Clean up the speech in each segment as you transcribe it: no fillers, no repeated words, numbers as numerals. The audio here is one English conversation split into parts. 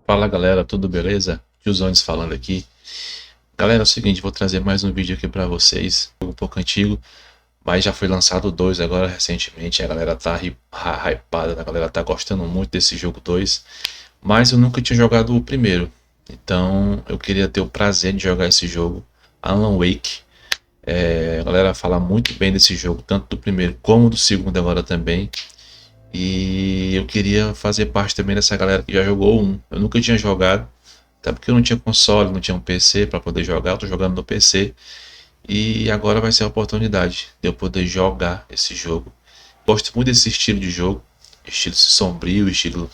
Fala galera, tudo beleza? Tiozones falando aqui. Galera, é o seguinte, vou trazer mais um vídeo aqui pra vocês. Um pouco antigo, mas já foi lançado o 2 agora recentemente. A galera tá hypada, a galera tá gostando muito desse jogo 2. Mas eu nunca tinha jogado o primeiro. Então eu queria ter o prazer de jogar esse jogo, Alan Wake. A galera fala muito bem desse jogo, tanto do primeiro como do segundo agora também. E eu queria fazer parte também dessa galera que já jogou um. Eu nunca tinha jogado, até porque eu não tinha console, não tinha um PC para poder jogar. Eu tô jogando no PC e agora vai ser a oportunidade de eu poder jogar esse jogo. Gosto muito desse estilo de jogo, estilo sombrio, estilo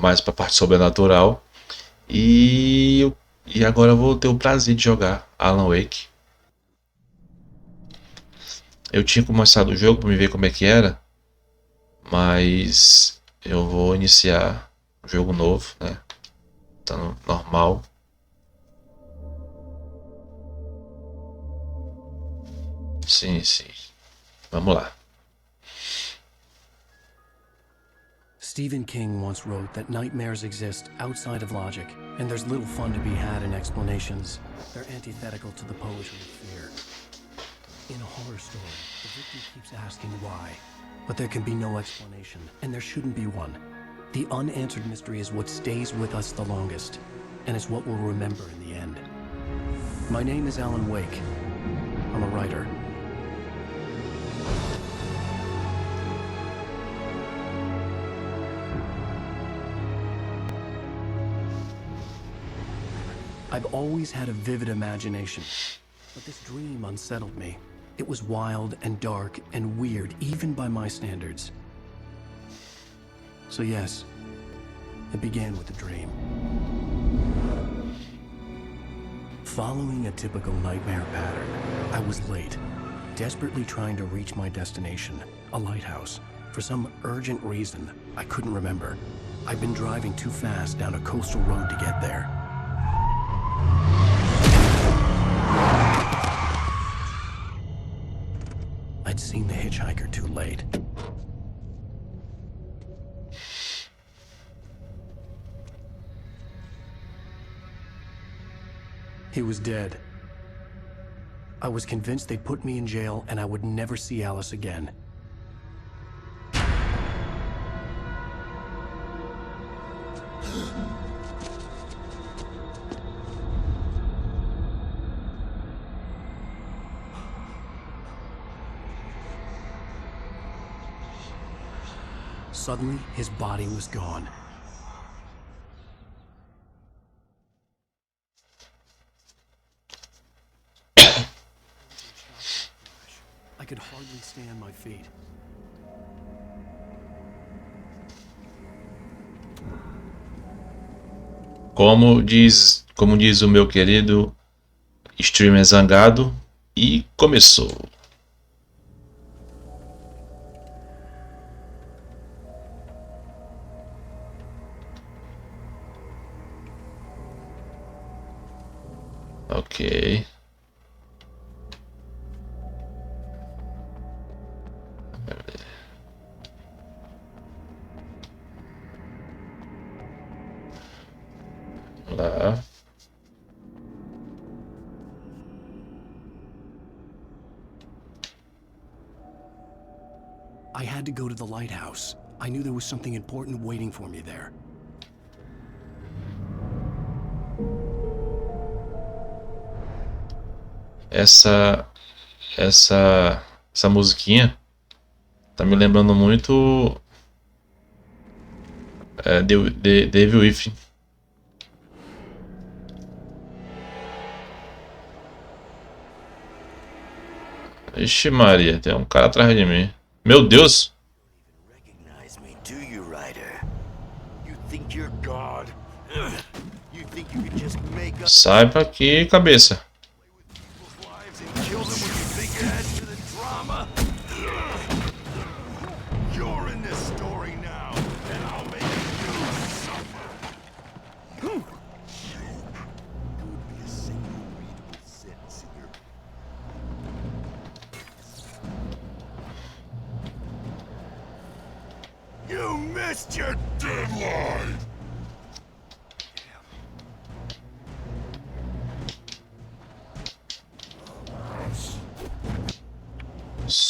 mais para parte sobrenatural. E agora eu vou ter o prazer de jogar Alan Wake. Eu tinha começado o jogo para me ver como é que era, mas eu vou iniciar um jogo novo, né? Tá no normal. Sim, sim. Vamos lá. Stephen King once wrote that nightmares exist outside of logic, and there's little fun to be had in explanations. They're antithetical to the poetry of fear. In a horror story, the victim keeps asking why, but there can be no explanation, and there shouldn't be one. The unanswered mystery is what stays with us the longest, and is what we'll remember in the end. My name is Alan Wake. I'm a writer. I've always had a vivid imagination, but this dream unsettled me. It was wild and dark and weird, even by my standards. So yes, it began with a dream. Following a typical nightmare pattern, I was late, desperately trying to reach my destination, a lighthouse. For some urgent reason, I couldn't remember. I'd been driving too fast down a coastal road to get there. I'd seen the hitchhiker too late. He was dead. I was convinced they'd put me in jail and I would never see Alice again. Suddenly, his body was gone. I could hardly stay on my feet. Como diz o meu querido streamer zangado, e começou. Ok. Lá. I had to go to the lighthouse. I knew there was something important waiting for me there. Essa essa musiquinha tá me lembrando muito Devil Within. Ixi Maria, tem um cara atrás de mim. Meu Deus! Recognize me, do you, Ryder? You think you're God? You think you can just make up Sai pra aqui, cabeça. people's lives and kill them when you think it adds to the drama? You're in this story now, and I'll make you suffer. There would be a single readable sentence in your You missed your deadline!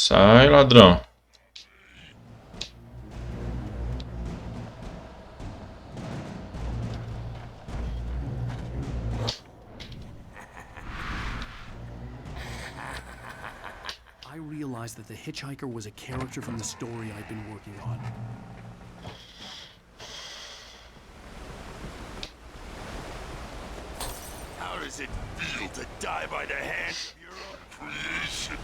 Sai, ladrão. I realized that the hitchhiker was a character from the story I'd been working on. How does it feel to die by the hand of your own creation?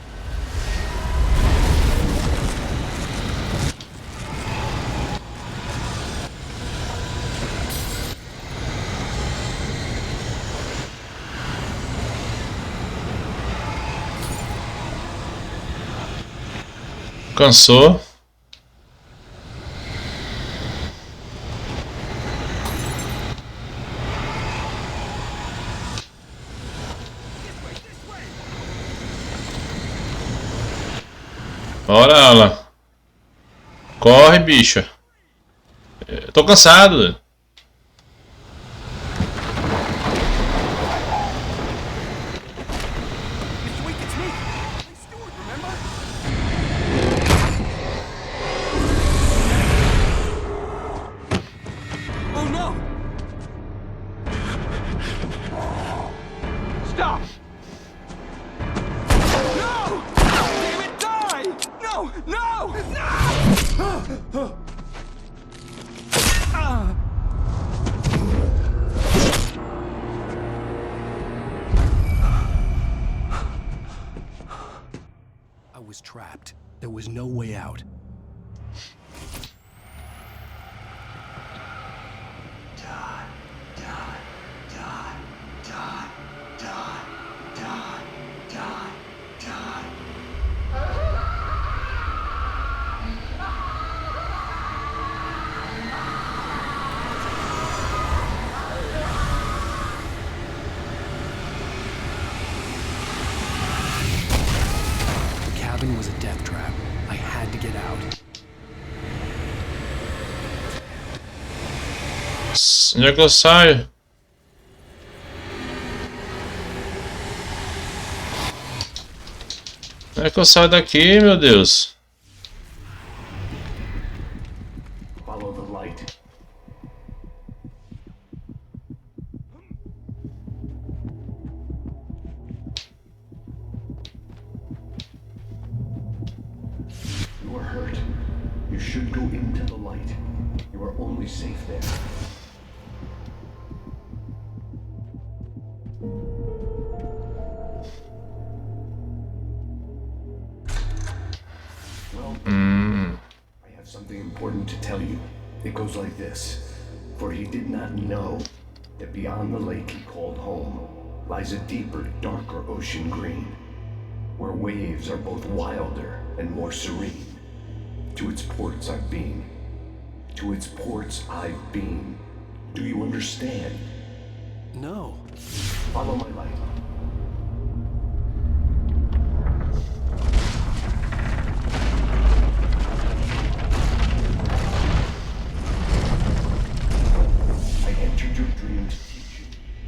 Cansou. Bora, Alan. Corre, bicho. Eu tô cansado. Wait, it's me! Hey, Stewart, remember? Oh no! Stop! No! Damn it, die! No! No! No! I was trapped. There was no way out. The cabin was a death trap. I had to get out. Onde é que eu saio? Onde é que eu saio daqui, meu Deus? Follow the light. You are hurt. You should go into the light. You are only safe there. Well, I have something important to tell you. It goes like this. For he did not know that beyond the lake he called home lies a deeper, darker ocean green, where waves are both wilder and more serene. To its ports I've been. To its ports I've been. Do you understand? No. Follow my light. I entered your dream to teach you.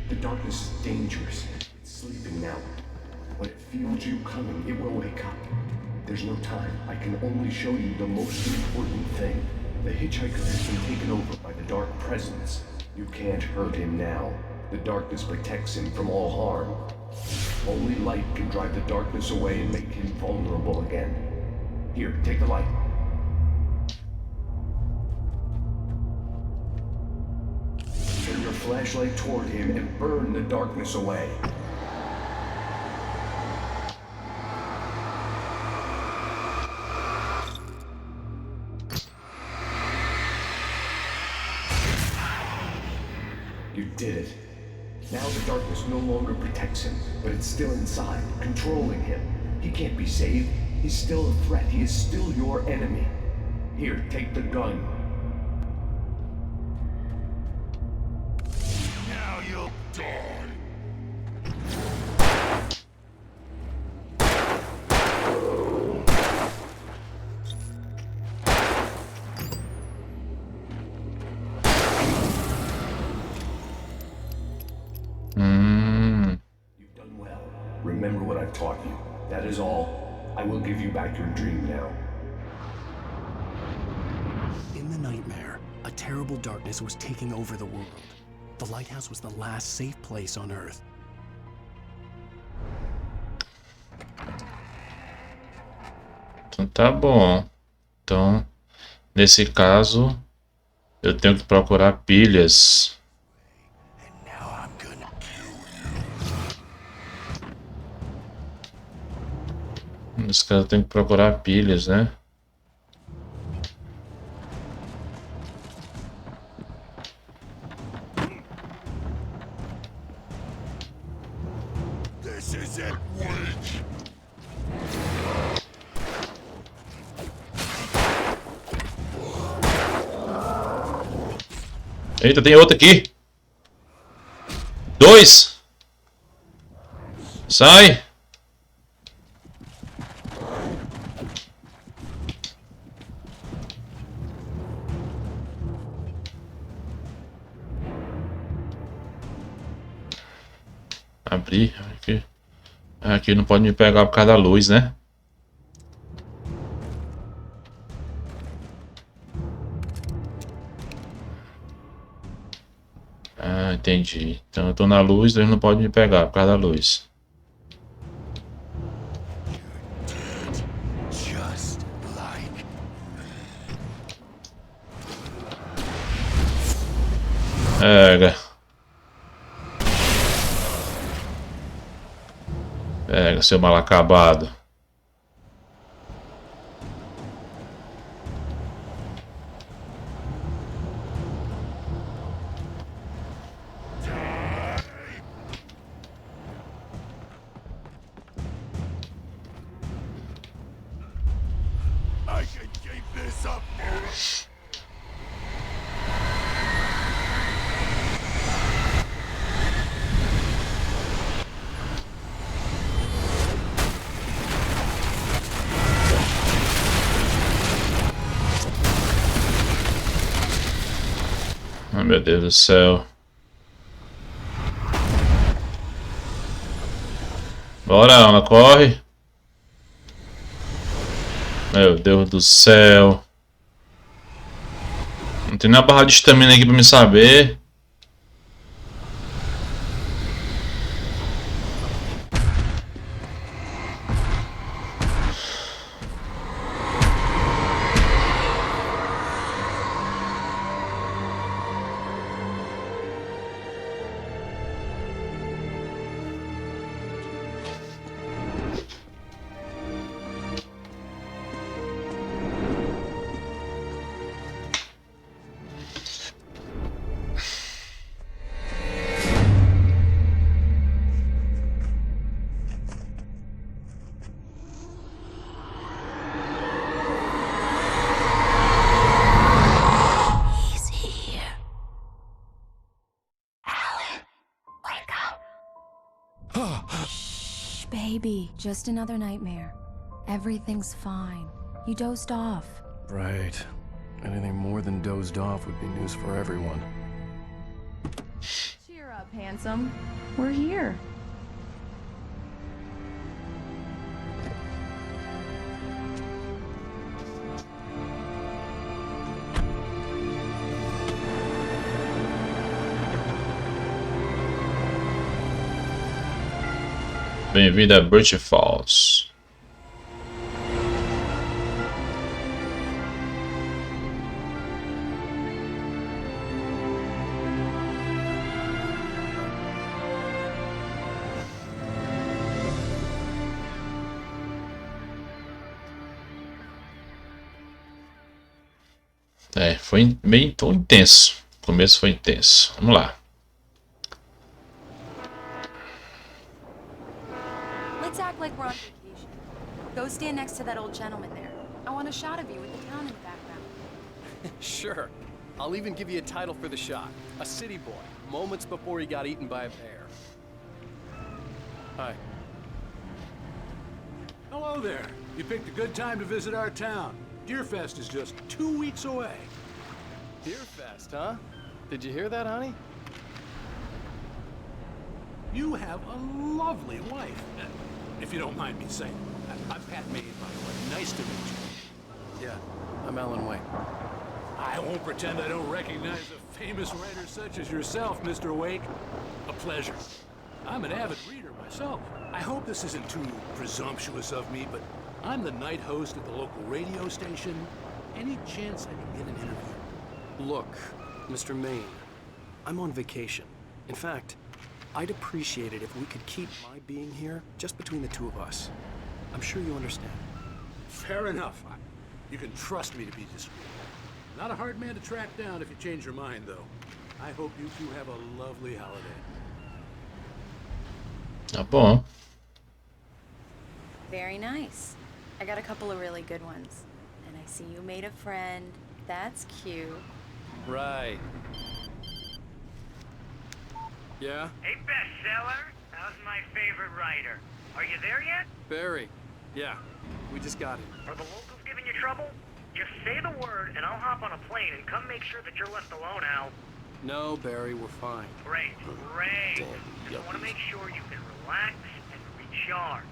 The darkness is dangerous. It's sleeping now. When it feels you coming, it will wake up. There's no time. I can only show you the most important thing. The hitchhiker has been taken over by the dark presence. You can't hurt him now. The darkness protects him from all harm. Only light can drive the darkness away and make him vulnerable again. Here, take the light. Turn your flashlight toward him and burn the darkness away. You did it. Now the darkness no longer protects him, but it's still inside, controlling him. He can't be saved. He's still a threat. He is still your enemy. Here, take the gun. Now you'll die. You've done well. Remember what I've taught you. That is all. I will give you back your dream now. In the nightmare, a terrible darkness was taking over the world. The lighthouse was the last safe place on Earth. Então tá bom. Então, nesse caso, eu tenho que procurar pilhas. Nesse caso, eu tenho que procurar pilhas, né? This is it, Wake. Eita, tem outro aqui. 2. Sai. Abrir. Aqui. Aqui não pode me pegar por causa da luz, né? Ah, entendi. Então eu tô na luz, eles não podem me pegar por causa da luz. Just like Pega. Pega, seu mal acabado. I can keep this up. Ai, meu Deus do céu. Bora, Ana, corre. Meu Deus do céu. Não tem nem a barra de estamina aqui pra me saber. He's here. Alan, wake up. Shh, baby. Just another nightmare. Everything's fine. You dozed off. Right. Anything more than dozed off would be news for everyone. Cheer up, handsome. We're here. Bem-vindo a Birch Falls. É, foi bem tão intenso. O começo foi intenso. Vamos lá. Let's act like we're on vacation. Go stand next to that old gentleman there. I want a shot of you with the town in the background. Sure. I'll even give you a title for the shot. A city boy, moments before he got eaten by a bear. Hi. Hello there. You picked a good time to visit our town. Deerfest is just 2 weeks away. Deerfest, huh? Did you hear that, honey? You have a lovely wife. if you don't mind me saying. I'm Pat Maine, by the way. Nice to meet you. Yeah, I'm Alan Wake. I won't pretend I don't recognize a famous writer such as yourself, Mr. Wake. A pleasure. I'm an avid reader myself. I hope this isn't too presumptuous of me, but I'm the night host at the local radio station. Any chance I can get an interview? Look, Mr. Maine, I'm on vacation. In fact, I'd appreciate it if we could keep my being here just between the two of us. I'm sure you understand. Fair enough. You can trust me to be discreet. Not a hard man to track down if you change your mind, though. I hope you two have a lovely holiday. Tá bom. Very nice. I got a couple of really good ones. And I see you made a friend. That's cute. Right. Yeah? Hey, bestseller. How's my favorite writer? Are you there yet? Barry. Yeah, we just got it. Are the locals giving you trouble? Just say the word, and I'll hop on a plane and come make sure that you're left alone, Al. No, Barry, we're fine. Great, great. Just want to make sure you can relax and recharge.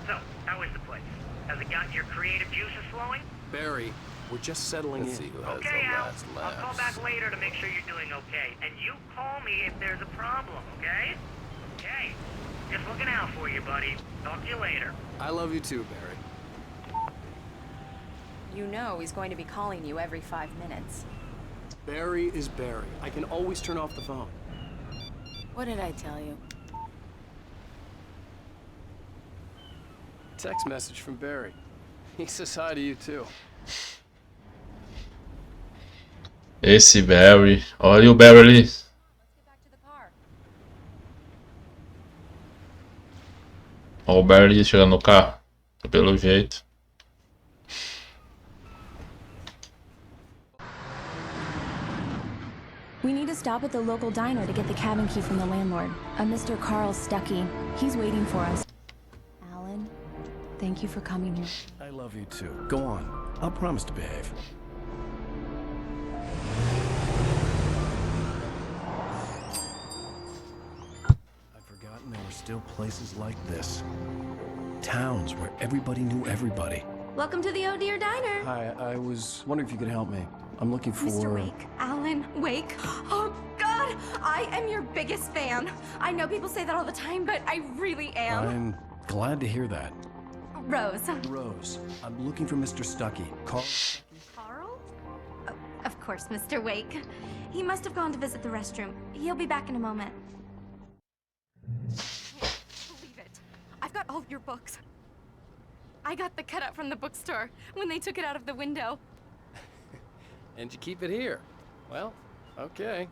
So, how is the place? Has it gotten your creative juices flowing? Barry, we're just settling in. Okay, Al. I'll call back later to make sure you're doing okay. And you call me if there's a problem, okay? Okay. Just looking out for you, buddy. Talk to you later. I love you too, Barry. You know he's going to be calling you every 5 minutes. Barry is Barry. I can always turn off the phone. What did I tell you? Text message from Barry. He says hi to you too. Esse Barry. Olha o Barry ali. Let's get back to the car. Olha o Barry ali chegando no carro. Pelo jeito. We need to stop at the local diner to get the cabin key from the landlord, a Mr. Carl Stuckey. He's waiting for us. Alan, thank you for coming here. I love you too. Go on. I'll promise to behave. I'd forgotten there were still places like this. Towns where everybody knew everybody. Welcome to the Oh Dear Diner. Hi, I was wondering if you could help me. I'm looking for... Mr. Wake. Alan Wake. Oh, God! I am your biggest fan. I know people say that all the time, but I really am. I'm glad to hear that. Rose. Rose, I'm looking for Mr. Stuckey. Carl? Carl? Oh, of course, Mr. Wake. He must have gone to visit the restroom. He'll be back in a moment. Can't believe it. I've got all of your books. I got the cutout from the bookstore when they took it out of the window. And you keep it here. Well, okay.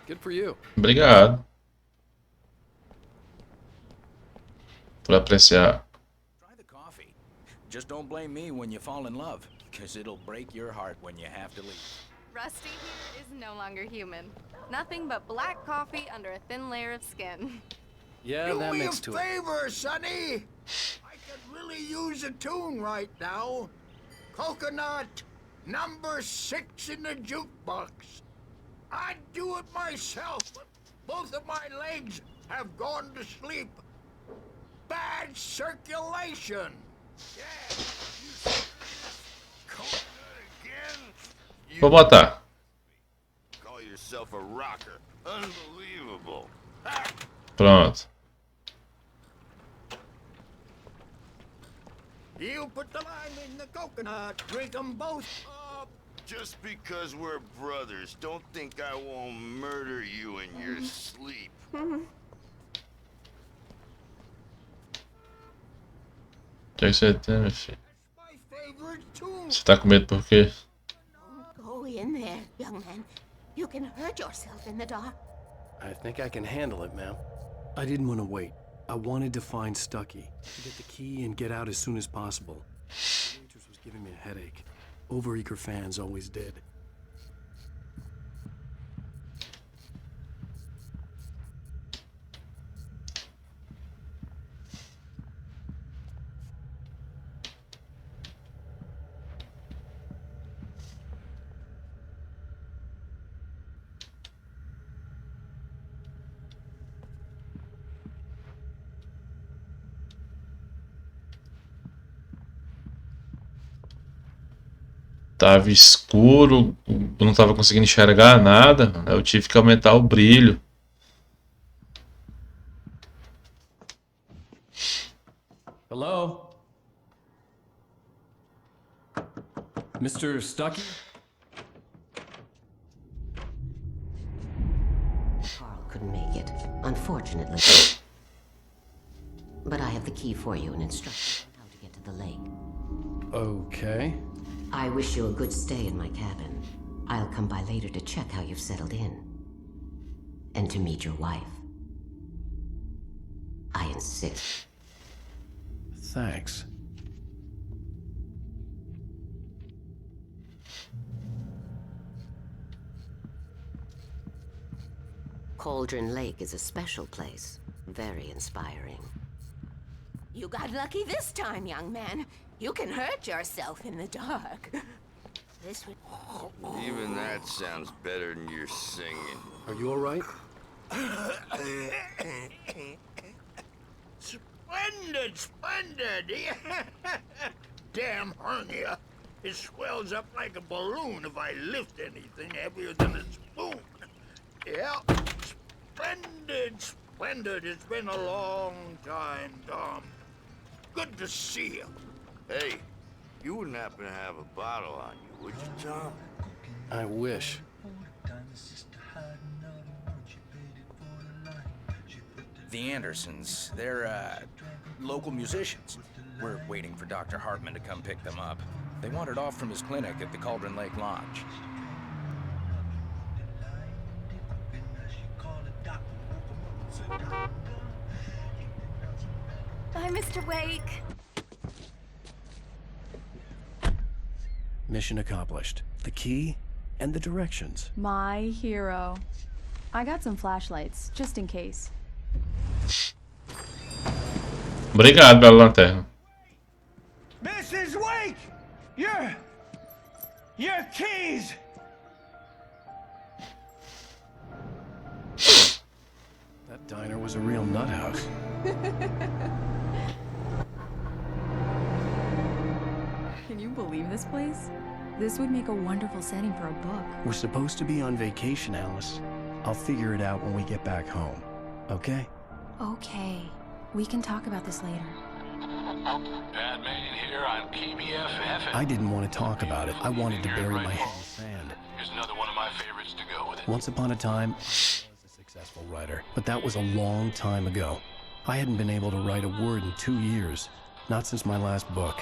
Good for you. Obrigado. Por apreciar. Try the coffee. Just don't blame me when you fall in love, because it'll break your heart when you have to leave. Rusty here is no longer human. Nothing but black coffee under a thin layer of skin. Yeah, that makes two. Do me a favor, Sonny. I could really use a tune right now. Coconut, number 6 in the jukebox. I'd do it myself, but both of my legs have gone to sleep. Bad circulation. Yeah, you coconut again? Vou botar. Call yourself a rocker. Unbelievable. Pronto. You put the lime in the coconut, drink them both up. Just because we're brothers, don't think I won't murder you in your sleep. O que você tem, meu filho? My favorite tune. Você tá com medo por quê? Don't go in there, young man. You can hurt yourself in the dark. I think I can handle it, ma'am. I didn't want to wait. I wanted to find Stuckey, to get the key and get out as soon as possible. The waitress was giving me a headache. Overeager fans always did. Tava escuro, eu não tava conseguindo enxergar nada. Eu tive que aumentar o brilho. Hello? Mr. Stucky? Carl couldn't make it, unfortunately. But I have the key for you and instructions on how to get to the lake. Okay. I wish you a good stay in my cabin. I'll come by later to check how you've settled in. And to meet your wife. I insist. Thanks. Cauldron Lake is a special place. Very inspiring. You got lucky this time, young man. You can hurt yourself in the dark. This would... Even that sounds better than your singing. Are you all right? Splendid, splendid! Damn hernia. It swells up like a balloon if I lift anything heavier than a spoon. Yeah, splendid, splendid. It's been a long time, Tom. Good to see you. Hey, you wouldn't happen to have a bottle on you, would you, Tom? I wish. The Andersons, they're, local musicians. We're waiting for Dr. Hartman to come pick them up. They wandered off from his clinic at the Cauldron Lake Lodge. Bye, Mr. Wake. Mission accomplished. The key and the directions. My hero. I got some flashlights, just in case. Obrigado pela lanterna. Mrs. Wake! Your keys! That diner was a real nut house. Can you believe this place? This would make a wonderful setting for a book. We're supposed to be on vacation, Alice. I'll figure it out when we get back home. Okay? Okay. We can talk about this later. Batman here on PBFF. I didn't want to talk about it. I wanted to bury my head in sand. Here's another one of my favorites to go with it. Once upon a time, I was a successful writer, but that was a long time ago. I hadn't been able to write a word in 2 years. Not since my last book.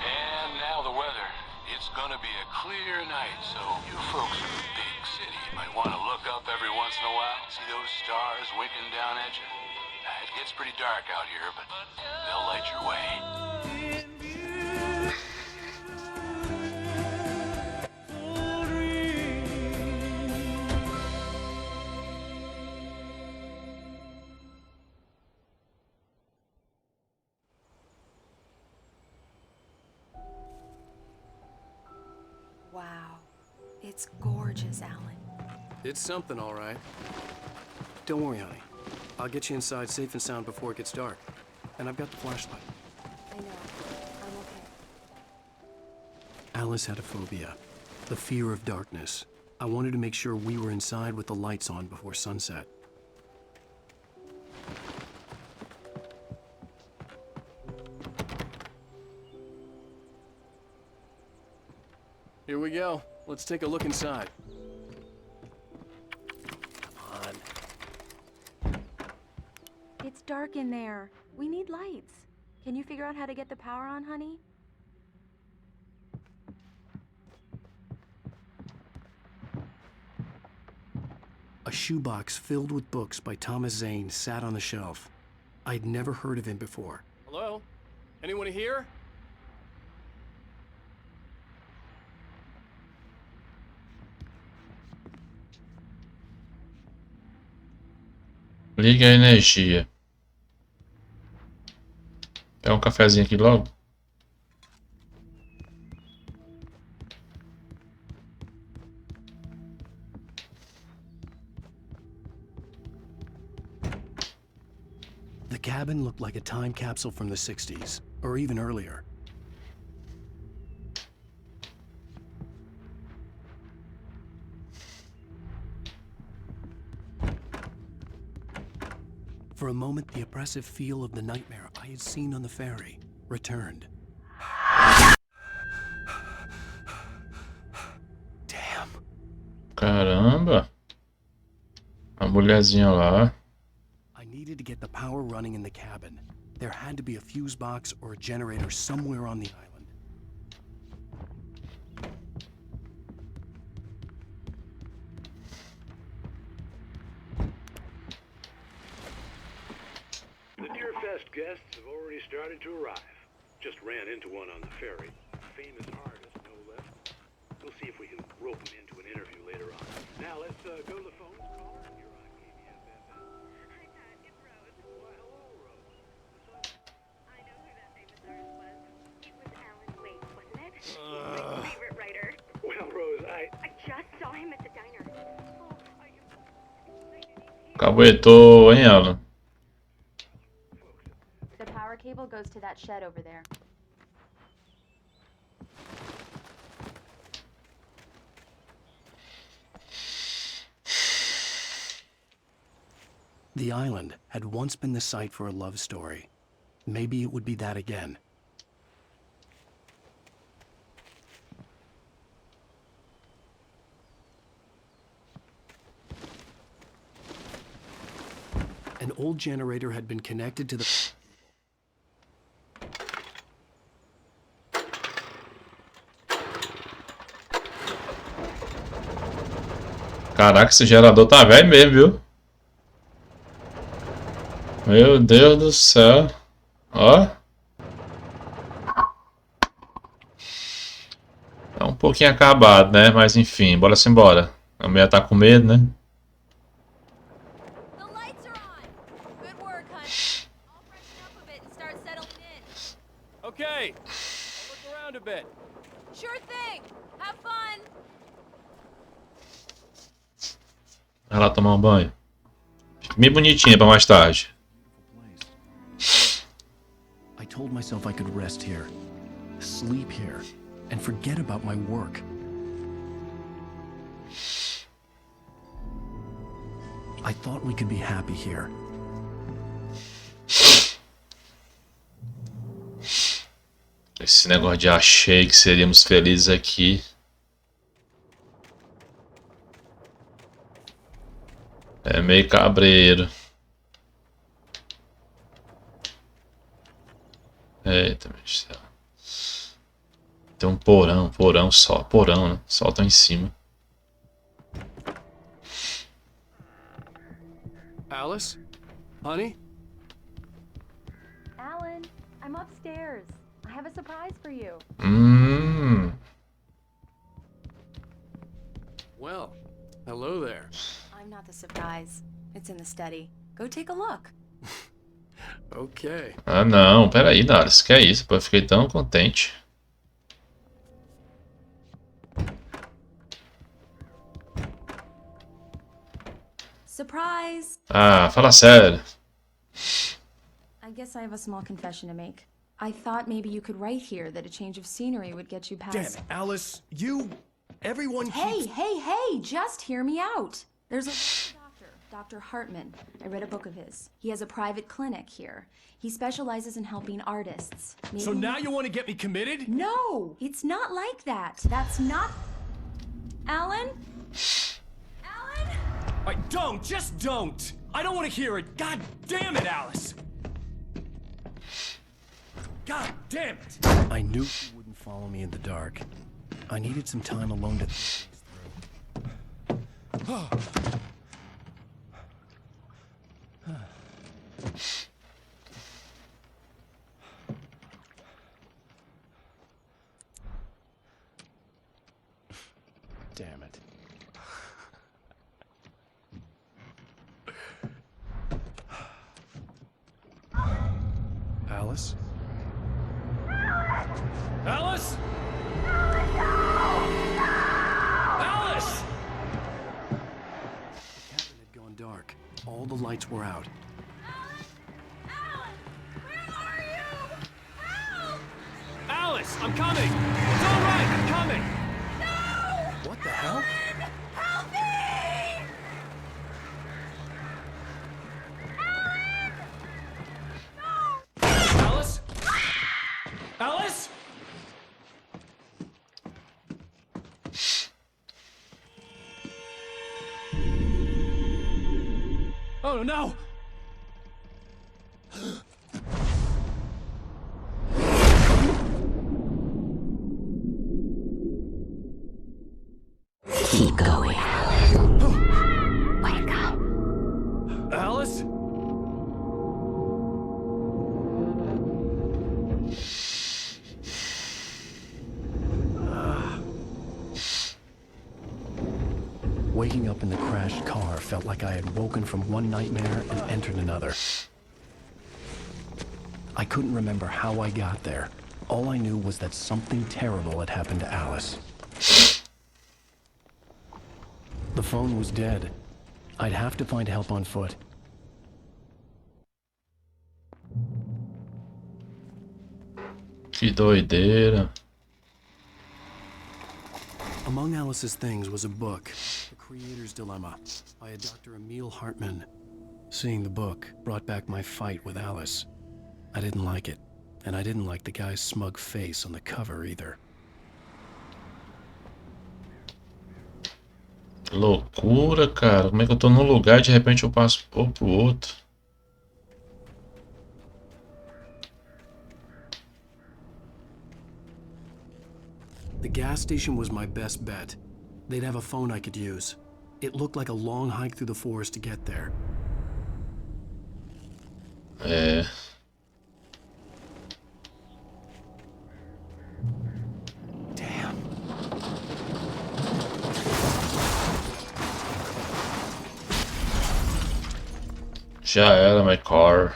And now the weather. It's gonna be a clear night, so you folks in the big city might want to look up every once in a while. See those stars winking down at you? It gets pretty dark out here, but they'll light your way. Wow. It's gorgeous, Alan. It's something, all right. Don't worry, honey. I'll get you inside safe and sound before it gets dark. And I've got the flashlight. I know. I'm okay. Alice had a phobia. The fear of darkness. I wanted to make sure we were inside with the lights on before sunset. Here we go. Let's take a look inside. Come on. It's dark in there. We need lights. Can you figure out how to get the power on, honey? A shoebox filled with books by Thomas Zane sat on the shelf. I'd never heard of him before. Hello? Anyone here? Liga a energia. Quer um cafezinho aqui logo? The cabin looked like a time capsule from the 60s, or even earlier. For a moment, the oppressive feel of the nightmare I had seen on the ferry returned. Damn. Caramba. A mulherzinha lá. I needed to get the power running in the cabin. There had to be a fuse box or a generator somewhere on the island. The Deerfest guests have already started to arrive. Just ran into one on the ferry. Famous artist, no less. We'll see if we can rope him into an interview later on. Now let's go to the phone. Caller, you're on KBFFM. Hi, Pat. It's Rose. Why, hello, Rose. I know who that famous artist was. It was Alan Wake, wasn't it? My favorite writer. Well, Rose, I just saw him at the diner. Caguetou, hein, Alan? The power cable goes to that shed over there. The island had once been the site for a love story. Maybe it would be that again. An old generator had been connected to the... Caraca, esse gerador tá velho mesmo, viu? Meu Deus do céu. Ó. Tá um pouquinho acabado, né? Mas enfim, bora se embora. A mulher tá com medo, né? Okay, I'll look around a bit. Sure thing. Have fun. Vai lá tomar um banho. Fica bem bonitinha pra mais tarde. I told myself I could rest here, sleep here, and forget about my work. I thought we could be happy here. Esse negócio de achei que seríamos felizes aqui. É meio cabreiro. Eita, meu céu. Tem um porão só. Porão, né? Só tá em cima. Alice? Honey? Alan, I'm upstairs. I have a surprise for you. Well, hello there. I'm not the surprise. It's in the study. Go take a look. Okay. Ah, não. Peraí, Darius. Que é isso? Pô, eu fiquei tão contente. Surprise! Ah, fala sério. I guess I have a small confession to make. I thought maybe you could write here that a change of scenery would get you past... Damn it, Alice, everyone Hey, just hear me out. There's a doctor, Dr. Hartman. I read a book of his. He has a private clinic here. He specializes in helping artists. Maybe... So now you want to get me committed? No, it's not like that. That's not... Alan? Just don't! I don't want to hear it! God damn it, Alice! God damn it! I knew you wouldn't follow me in the dark. I needed some time alone to think things through. Damn it. Alice? Alice? Alice! The cabin had gone dark. All the lights were out. Alice, I'm coming! It's all right, I'm coming! No! What the hell? Help me! Oh no! Keep going. Wake up. Alice? Waking up in the crashed car felt like I had woken from one nightmare and entered another. I couldn't remember how I got there. All I knew was that something terrible had happened to Alice. The phone was dead. I'd have to find help on foot. Que doideira. Among Alice's things was a book, The Creator's Dilemma, by a Dr. Emil Hartman. Seeing the book brought back my fight with Alice. I didn't like it, and I didn't like the guy's smug face on the cover either. Loucura, cara. Como é que eu tô num lugar e de repente eu passo pro outro? The gas station was my best bet. They'd have a phone I could use. It looked like a long hike through the forest to get there. É. Já era, my car.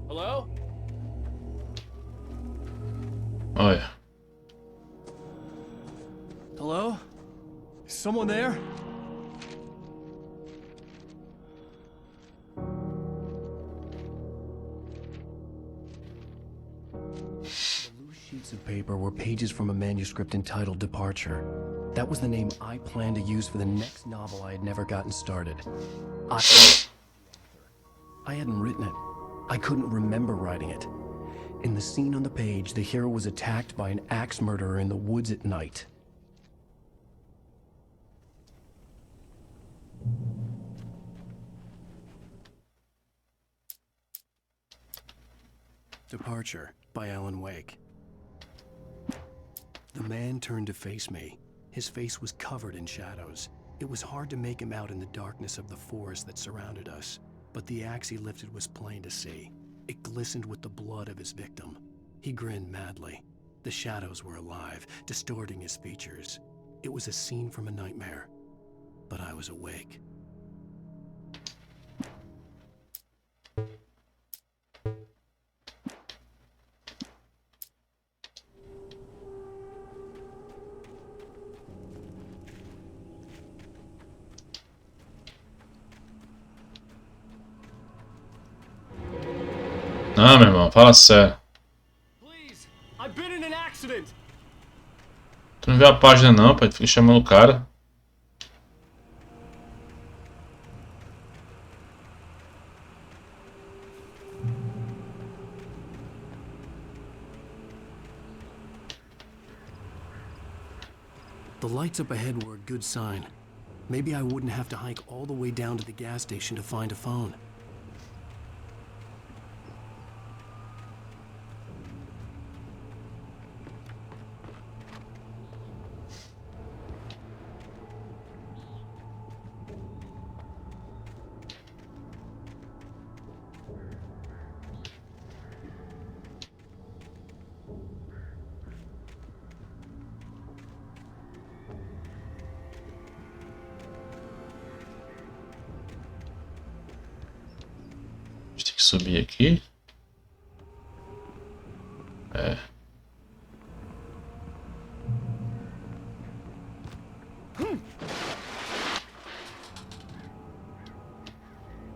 Hello? Olha. Hello? Is someone there? Sheets of paper were pages from a manuscript entitled Departure. That was the name I planned to use for the next novel I had never gotten started. I hadn't written it. I couldn't remember writing it. In the scene on the page, the hero was attacked by an axe murderer in the woods at night. Departure by Alan Wake. The man turned to face me. His face was covered in shadows. It was hard to make him out in the darkness of the forest that surrounded us, but the axe he lifted was plain to see. It glistened with the blood of his victim. He grinned madly. The shadows were alive, distorting his features. It was a scene from a nightmare, but I was awake. Ah, meu irmão, fala sério. I've been in an accident. Tu não viu a página não, pai? Fica chamando o cara. The lights up ahead were a good sign. Maybe I wouldn't have to hike all the way down to the gas station to find a phone. A gente tem que subir aqui. É.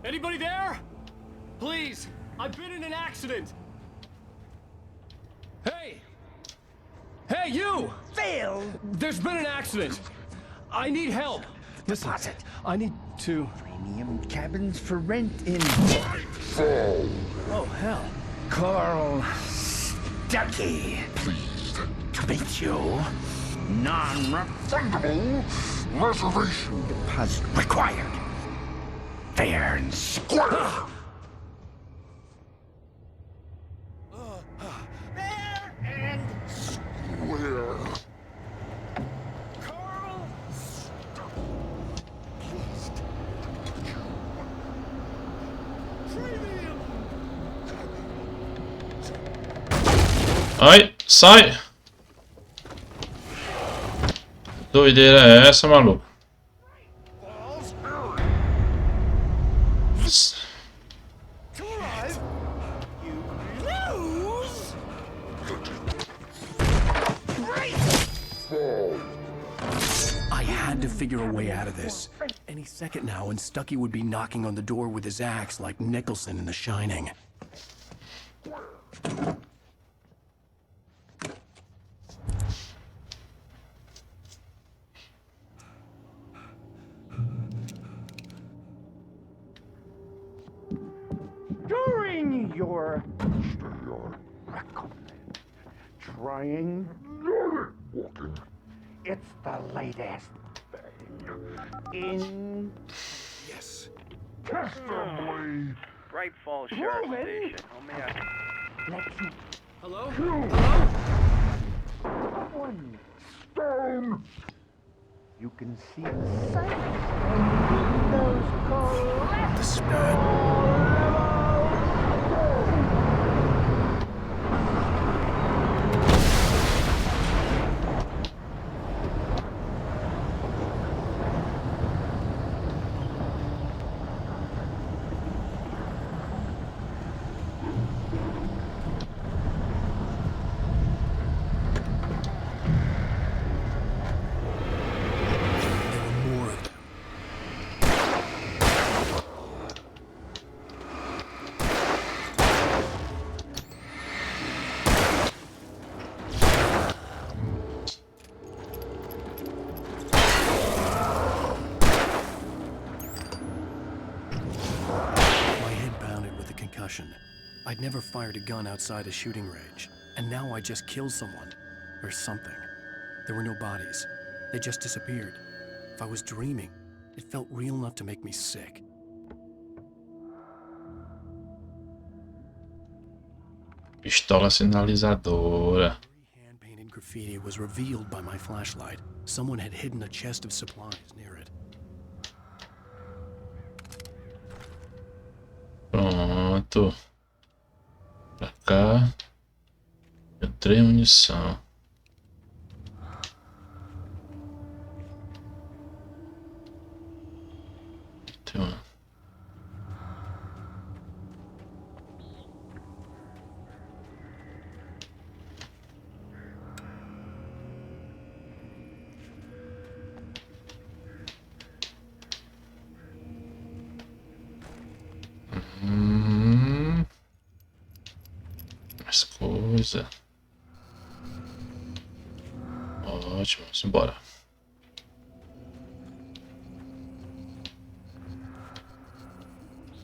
Anybody there? Please, I've been in an accident. Hey! Hey, you! Phil! There's been an accident. I need help. Listen, deposit. I need to... Premium cabins for rent in... Oh, hell. Carl Stucky. Please. Capitulo. Non-refundable reservation deposit required. Fair and square. Ai, sai! Doideira é essa, maluco? I had to figure a way out of this. Any second now, and Stucky would be knocking on the door with his axe like Nicholson in The Shining. During your trying walking, it's the latest thing in yes testimony. Bright Falls Sheriff Proven. Station. Oh man. Let you Hello? one stone. You can see the sights and those collapse. The spirit. I'd never fired a gun outside a shooting range, and now I just killed someone. Or something. There were no bodies. They just disappeared. If I was dreaming, it felt real enough to make me sick. Pistola sinalizadora. Hand-painted graffiti was revealed by my flashlight. Someone had hidden a chest of supplies near it. Pronto. Pra cá. Eu tenho munição. Tem uma. Mais coisa. Ótimo, vamos embora.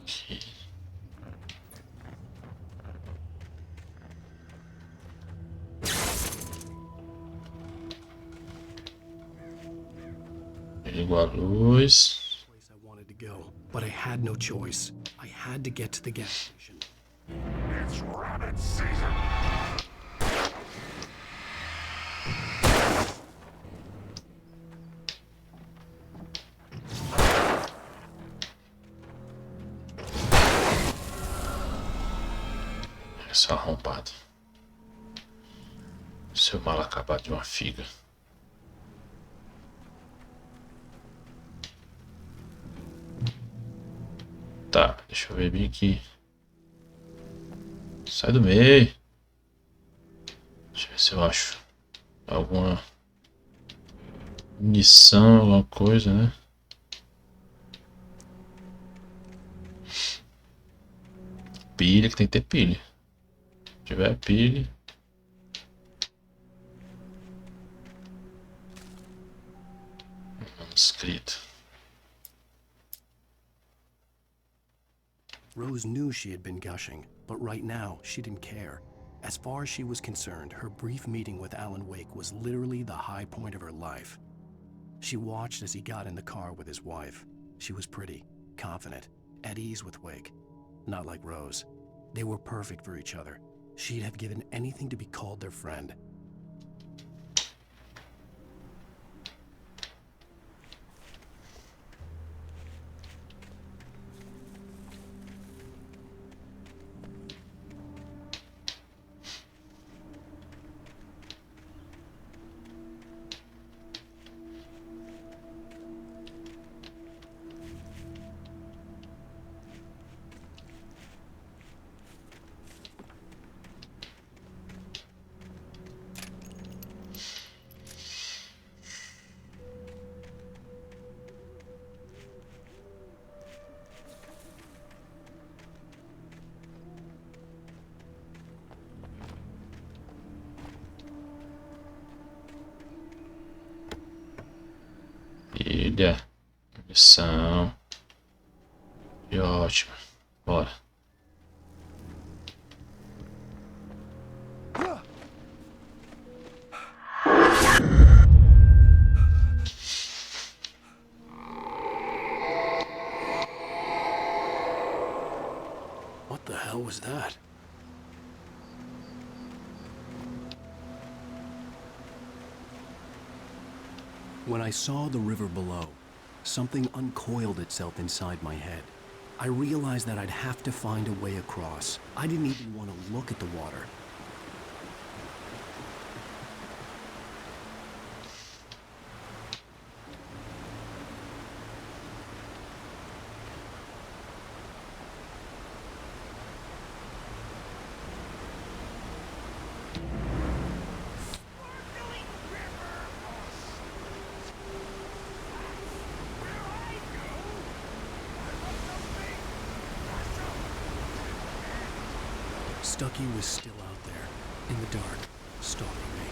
Aqui. Ligo a luz. But I had no choice. I had to get to the gas station. It's rabbit season. Esse arrombado. Seu mal acabado de uma figa. Tá, deixa eu ver bem aqui. Sai do meio. Deixa eu ver se eu acho alguma munição, alguma coisa, né? Pilha, que tem que ter pilha. Se tiver pilha. Manuscrito. Rose knew she had been gushing, but right now, she didn't care. As far as she was concerned, her brief meeting with Alan Wake was literally the high point of her life. She watched as he got in the car with his wife. She was pretty, confident, at ease with Wake. Not like Rose. They were perfect for each other. She'd have given anything to be called their friend. Ilha. Missão. E ótimo. Bora. What the hell was that? When I saw the river below, something uncoiled itself inside my head. I realized that I'd have to find a way across. I didn't even want to look at the water. Stucky was still out there, in the dark, stalking me.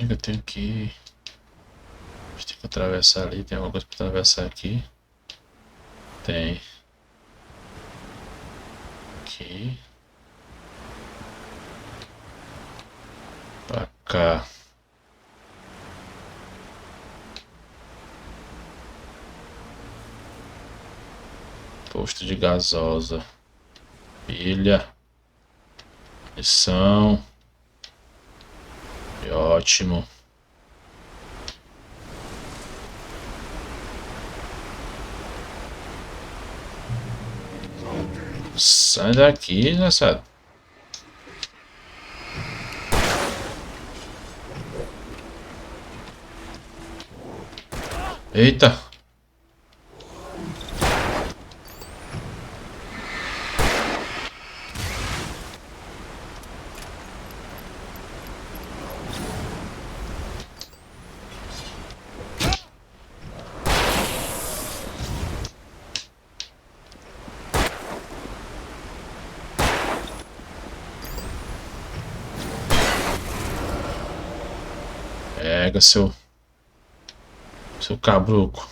Eu tenho que... A gente tem que atravessar ali. Tem alguma coisa pra atravessar aqui? Tem. Aqui. Pra cá. Posto de gasosa. Pilha. Missão. Ótimo. Sai daqui, desgraçado. Eita. Pega seu cabruco.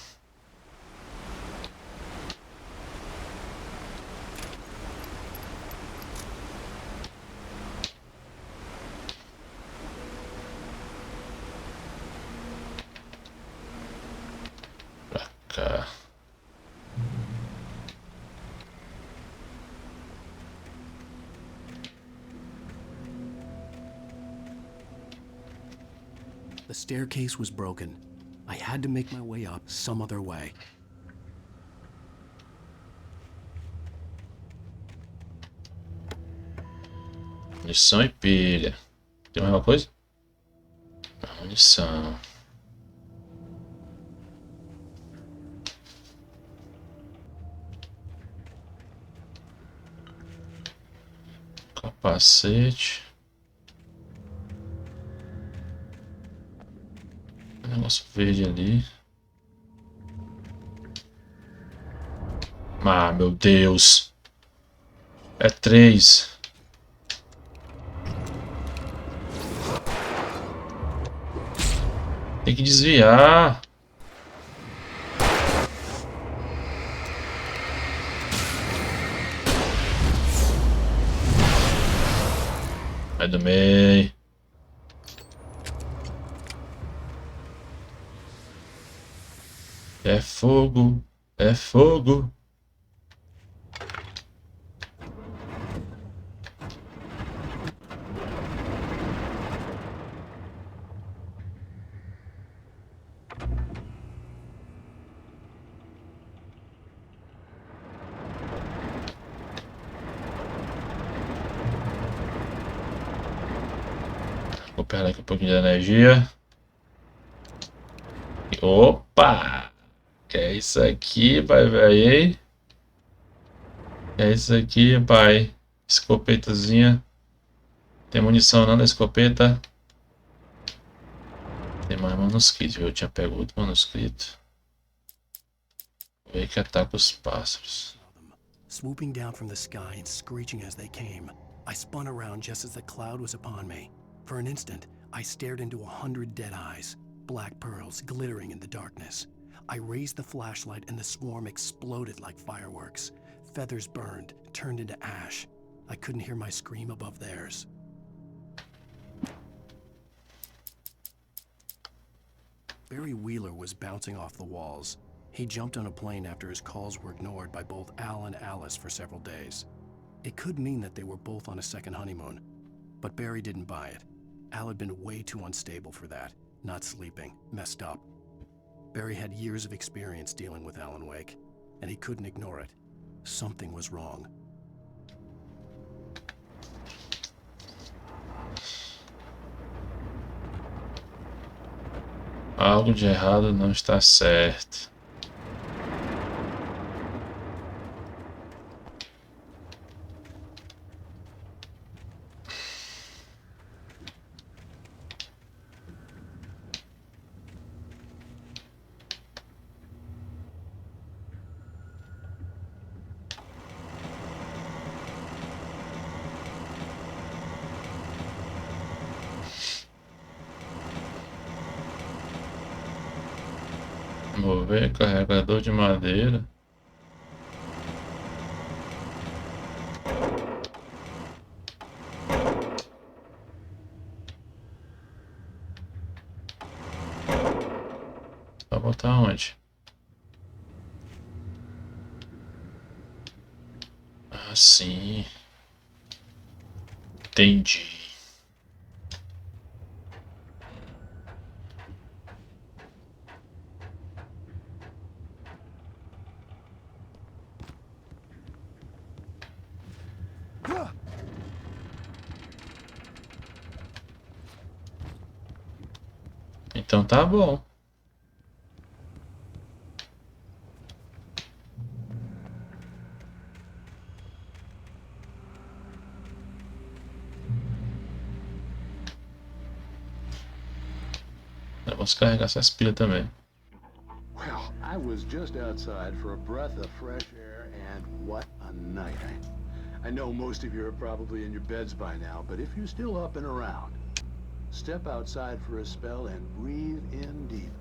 Pra cá. The staircase was broken. I had to make my way up some other way. Munição e pilha. Tem mais alguma coisa? Munição. Capacete. Negócio verde ali. Ah, meu Deus. É 3. Tem que desviar. Vai do meio. É fogo. É fogo. Vou pegar aqui um pouquinho de energia. Opa! Que é isso aqui, pai, velho? Que é isso aqui, pai? Escopetazinha. Tem munição não na escopeta? Tem mais manuscrito, viu? Eu tinha pego outro manuscrito. Vê que ataca os pássaros. Swooping down from the sky and screeching as they came, I spun around just as the cloud was upon me. For an instant, I stared into 100 dead eyes, black pearls glittering in the darkness. I raised the flashlight and the swarm exploded like fireworks. Feathers burned, turned into ash. I couldn't hear my scream above theirs. Barry Wheeler was bouncing off the walls. He jumped on a plane after his calls were ignored by both Al and Alice for several days. It could mean that they were both on a second honeymoon, but Barry didn't buy it. Al had been way too unstable for that, not sleeping, messed up. Barry had years of experience dealing with Alan Wake, and he couldn't ignore it. Something was wrong. Algo de errado não está certo. Mover carregador de madeira. Vai botar onde? Assim. Entendi. Então tá bom. Vamos carregar essas pilhas também. Well, I was just outside for a breath of fresh air, and what a night. I know most of you are probably in your beds by now, but if you're still up and around, step outside for a spell and breathe in deep.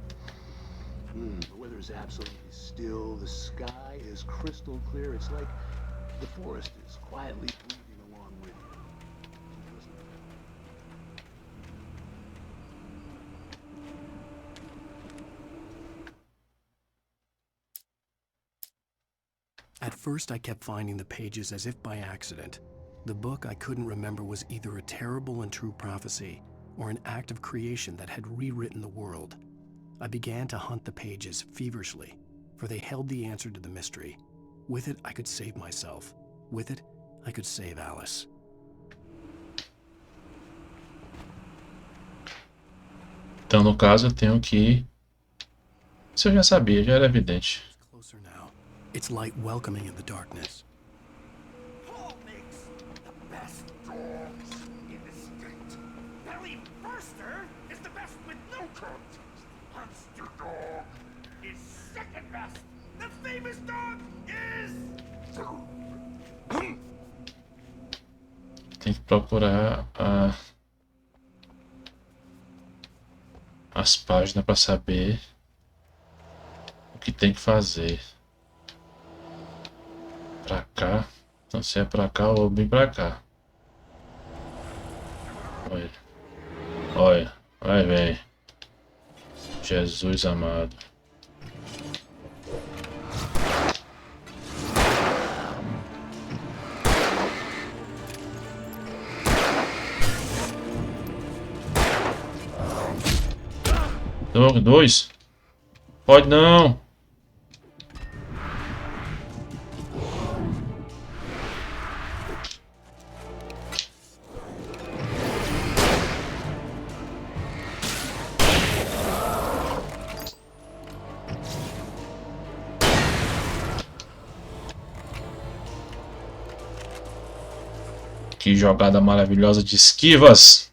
The weather is absolutely still. The sky is crystal clear. It's like the forest is quietly breathing along with you. At first, I kept finding the pages as if by accident. The book I couldn't remember was either a terrible and true prophecy or an act of creation that had rewritten the world. I began to hunt the pages feverishly, for they held the answer to the mystery. With it, I could save myself. With it, I could save Alice. Então, no caso, eu tenho que... Isso eu já sabia, já era evidente. Closer now. Its light welcoming in the darkness. Paul makes the best dogs in the state. Belly Burster is the best with no Contest. Hamster dog is second best. The famous dog is Tem que procurar as páginas para saber o que tem que fazer. Pra cá. Então se é pra cá ou bem pra cá. Olha. Olha. Vai, vem. Jesus amado. Dois? Pode não. Que jogada maravilhosa de esquivas.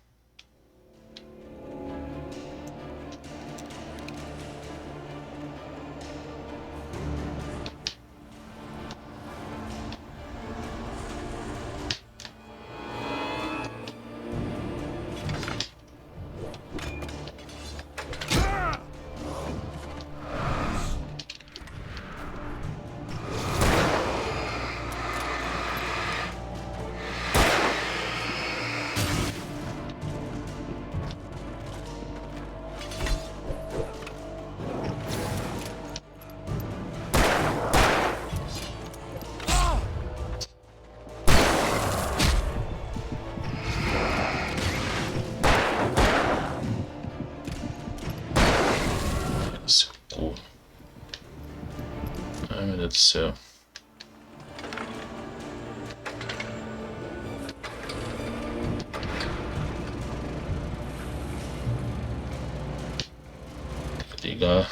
Ai, meu Deus do céu. Ligar.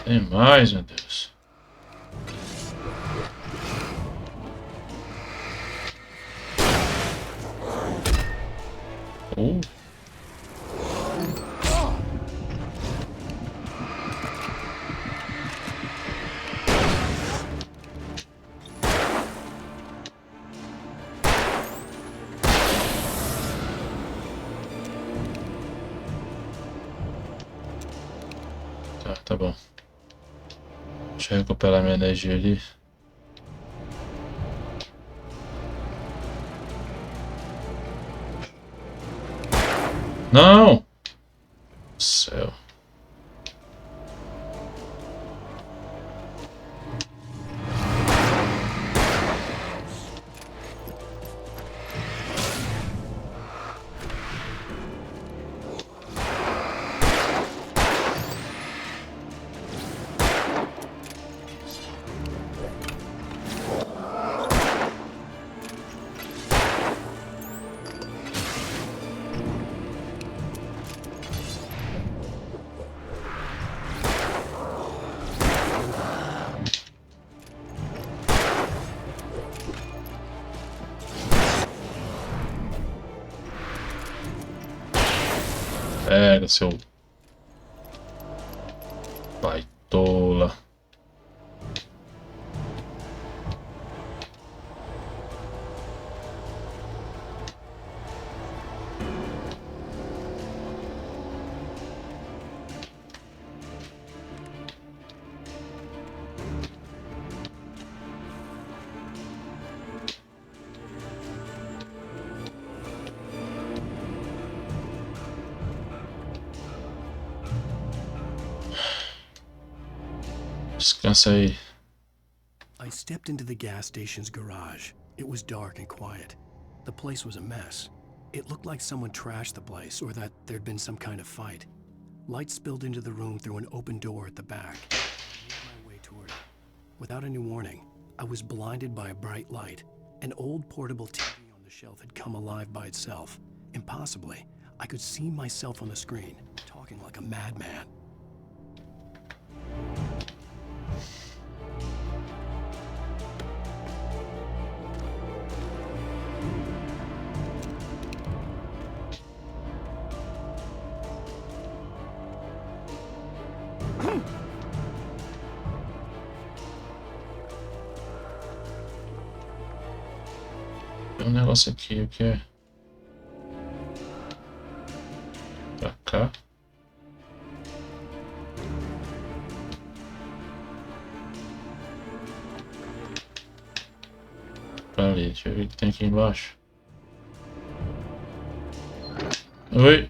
Tem mais, meu Deus. Tá bom. Deixa eu recuperar minha energia ali. Não! Céu. Pega, seu baitola. Descansa aí. I stepped into the gas station's garage. It was dark and quiet. The place was a mess. It looked like someone trashed the place or that there'd been some kind of fight. Light spilled into the room through an open door at the back. I made my way toward it. Without any warning, I was blinded by a bright light. An old portable TV on the shelf had come alive by itself, Impossibly, I could see myself on the screen, talking like a madman. Tem um negócio aqui, o que é? Pra cá. Pra ali, deixa eu ver o que tem aqui embaixo. Oi.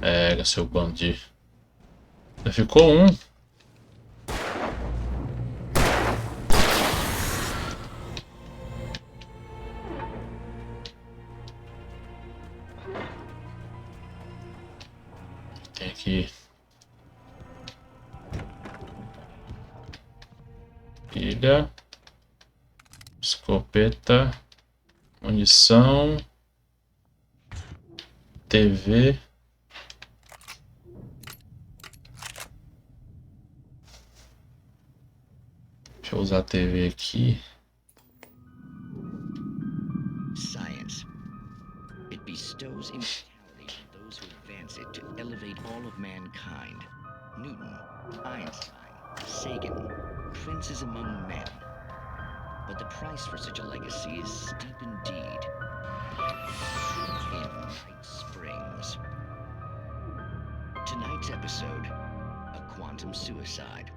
Pega, seu bandido. Já ficou um. Tem aqui. Pilha. Escopeta. Munição. TV. Deixa eu usar a TV aqui. Science. It bestows immortality on those who advance it to elevate all of mankind. Newton, Einstein, Sagan, princes among men. But the price for such a legacy is steep indeed. In Night Springs. Tonight's episode, a quantum suicide.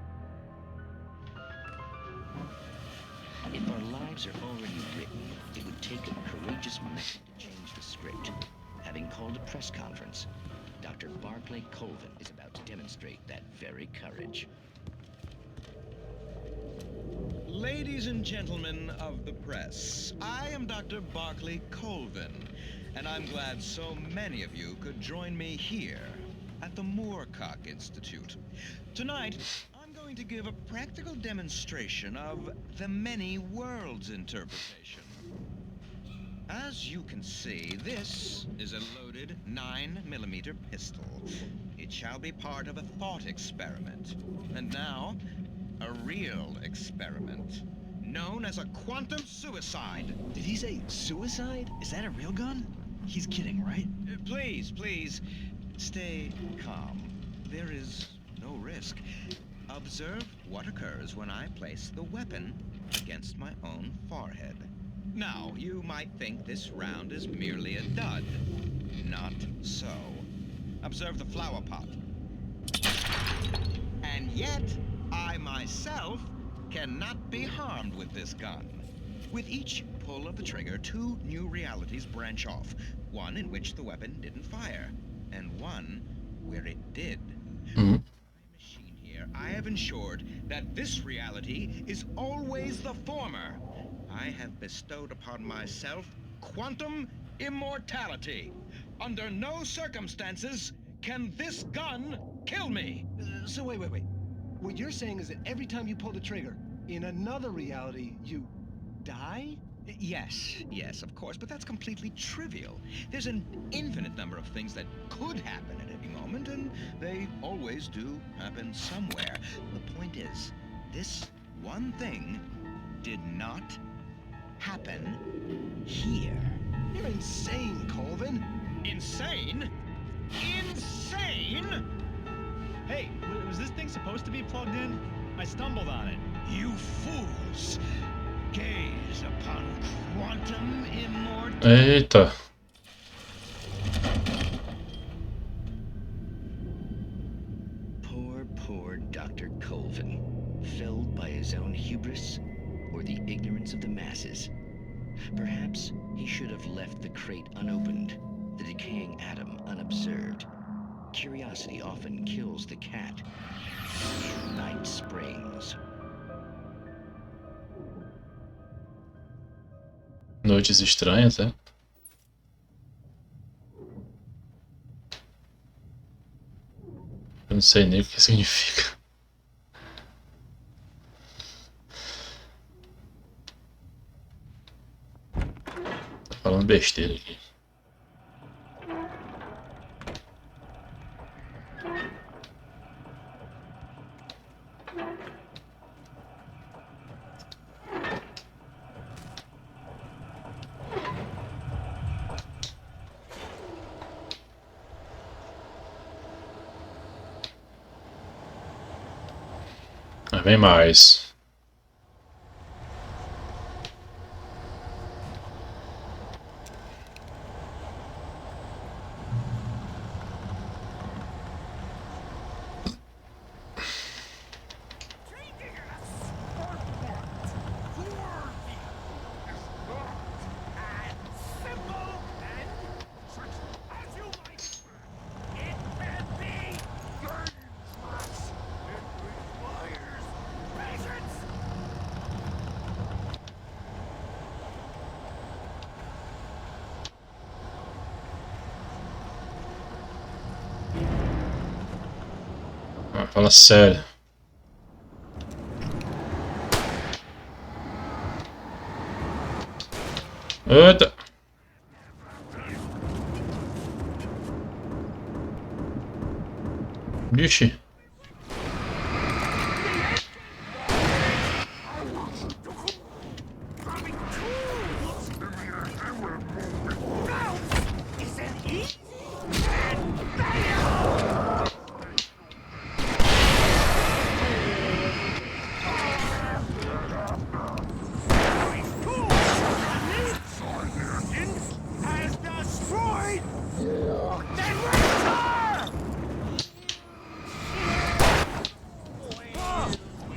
If our lives are already written, it would take a courageous man to change the script. Having called a press conference, Dr. Barclay Colvin is about to demonstrate that very courage. Ladies and gentlemen of the press, I am Dr. Barclay Colvin, and I'm glad so many of you could join me here at the Moorcock Institute. Tonight, I'm going to give a practical demonstration of the many worlds interpretation. As you can see, this is a loaded 9mm pistol. It shall be part of a thought experiment. And now, a real experiment, known as a quantum suicide. Did he say suicide? Is that a real gun? He's kidding, right? Please, stay calm. There is no risk. Observe what occurs when I place the weapon against my own forehead. Now, you might think this round is merely a dud. Not so. Observe the flower pot. And yet, I myself cannot be harmed with this gun. With each pull of the trigger, two new realities branch off. One in which the weapon didn't fire, and one where it did. Machine here, I have ensured that this reality is always the former. I have bestowed upon myself quantum immortality. Under no circumstances can this gun kill me. So wait. What you're saying is that every time you pull the trigger, in another reality, you die? Yes, of course, but that's completely trivial. There's an infinite number of things that could happen at any moment, and they always do happen somewhere. The point is, this one thing did not happen here. You're insane, Colvin. supposed to be plugged in? I stumbled on it. You fools! Gaze upon quantum immortality. Eita. Poor Dr. Colvin. Felled by his own hubris or the ignorance of the masses. Perhaps he should have left the crate unopened, the decaying atom unobserved. Curiosity often kills the cat. Night Springs. Noites estranhas, é? Eu não sei nem o que significa. Tô falando besteira aqui. Vem mais. Fala sério. Eita. Vixe.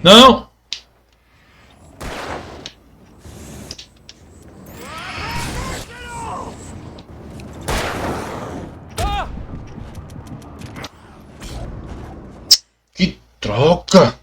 Não! Que troca!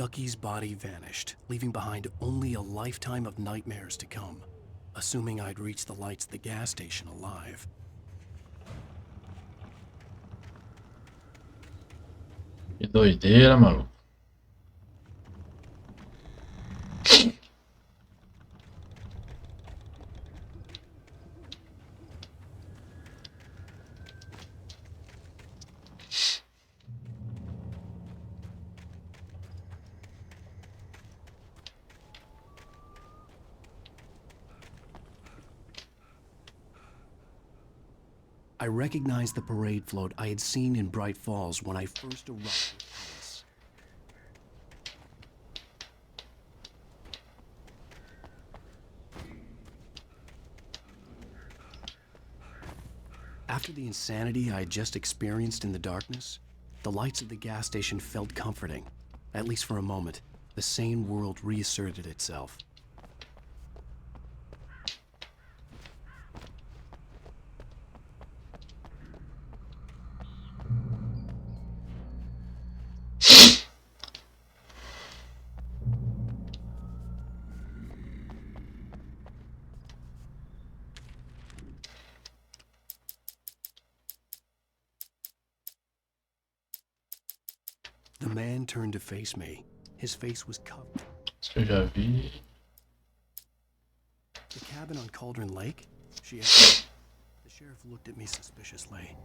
Stucky's body vanished, leaving behind only a lifetime of nightmares to come, assuming I'd reached the lights at the gas station alive. Que doideira, maluco. I recognized the parade float I had seen in Bright Falls when I first arrived at Alice. After the insanity I had just experienced in the darkness, the lights of the gas station felt comforting. At least for a moment, the sane world reasserted itself. The man turned to face me. His face was covered. Isso eu já vi. The cabin on Cauldron Lake? She asked. The sheriff looked at me suspiciously.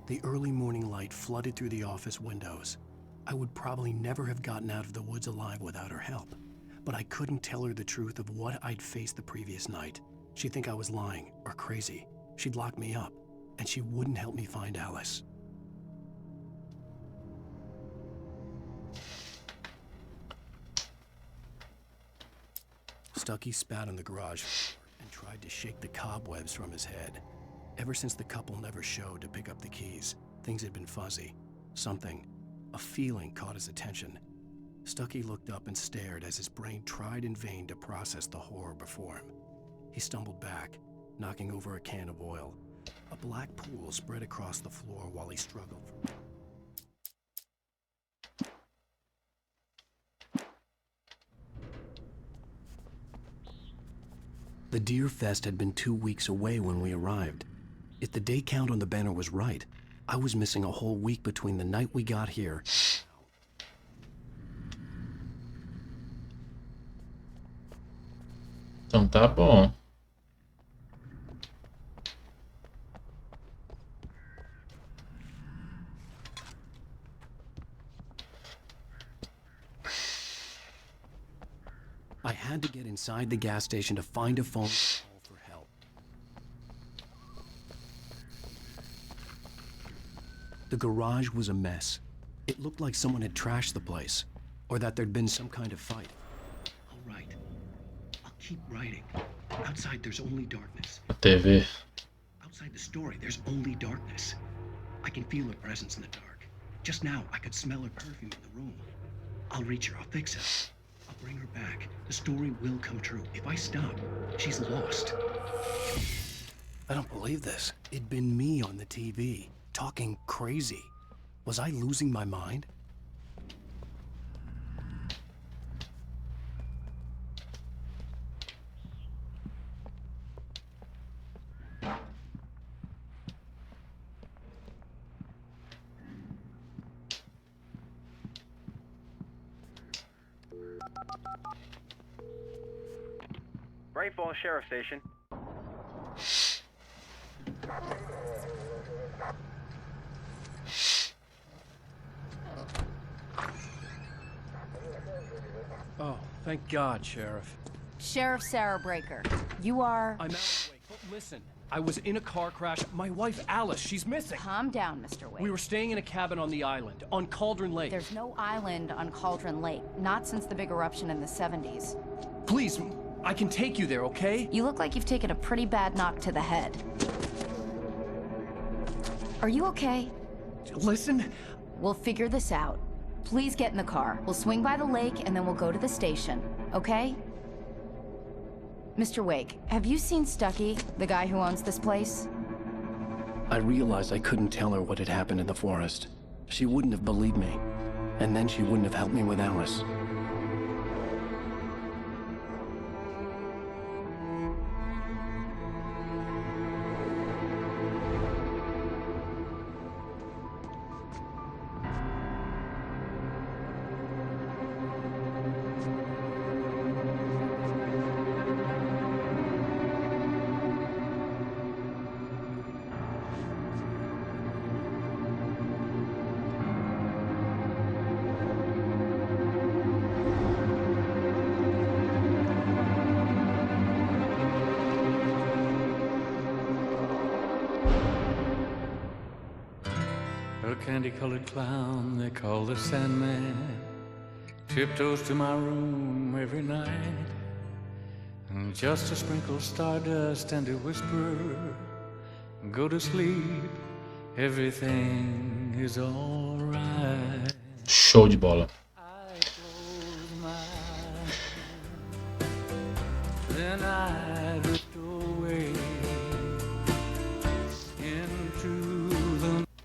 The early morning light flooded through the office windows. I would probably never have gotten out of the woods alive without her help. But I couldn't tell her the truth of what I'd faced the previous night. She'd think I was lying or crazy. She'd lock me up, and she wouldn't help me find Alice. Stucky spat on the garage floor and tried to shake the cobwebs from his head. Ever since the couple never showed to pick up the keys, things had been fuzzy. Something, a feeling caught his attention. Stucky looked up and stared as his brain tried in vain to process the horror before him. He stumbled back, knocking over a can of oil. A black pool spread across the floor while he struggled. The Deer Fest had been 2 weeks away when we arrived. If the day count on the banner was right, I was missing a whole week between the night we got here. Então tá bom. I had to get inside the gas station to find a phone to call for help. The garage was a mess. It looked like someone had trashed the place, or that there'd been some kind of fight. All right. I'll keep writing. Outside, there's only darkness. A TV. Outside the story, there's only darkness. I can feel her presence in the dark. Just now, I could smell her perfume in the room. I'll reach her. I'll fix her. I'll bring her back. The story will come true. If I stop, she's lost. I don't believe this. It'd been me on the TV, talking crazy. Was I losing my mind? Bright Falls Sheriff Station. Oh, thank God, Sheriff. Sheriff Sarah Breaker, you are... I'm Alan Wake, but listen, I was in a car crash. My wife, Alice, she's missing. Calm down, Mr. Wake. We were staying in a cabin on the island, on Cauldron Lake. There's no island on Cauldron Lake, not since the big eruption in the 70s. Please, I can take you there, okay? You look like you've taken a pretty bad knock to the head. Are you okay? Listen. We'll figure this out. Please get in the car. We'll swing by the lake and then we'll go to the station, okay? Mr. Wake, have you seen Stucky, the guy who owns this place? I realized I couldn't tell her what had happened in the forest. She wouldn't have believed me. And then she wouldn't have helped me with Alice. candy-colored clown they call the Sandman tiptoes to my room every night, and just to sprinkle stardust and to whisper, go to sleep, everything is alright. Show de bola.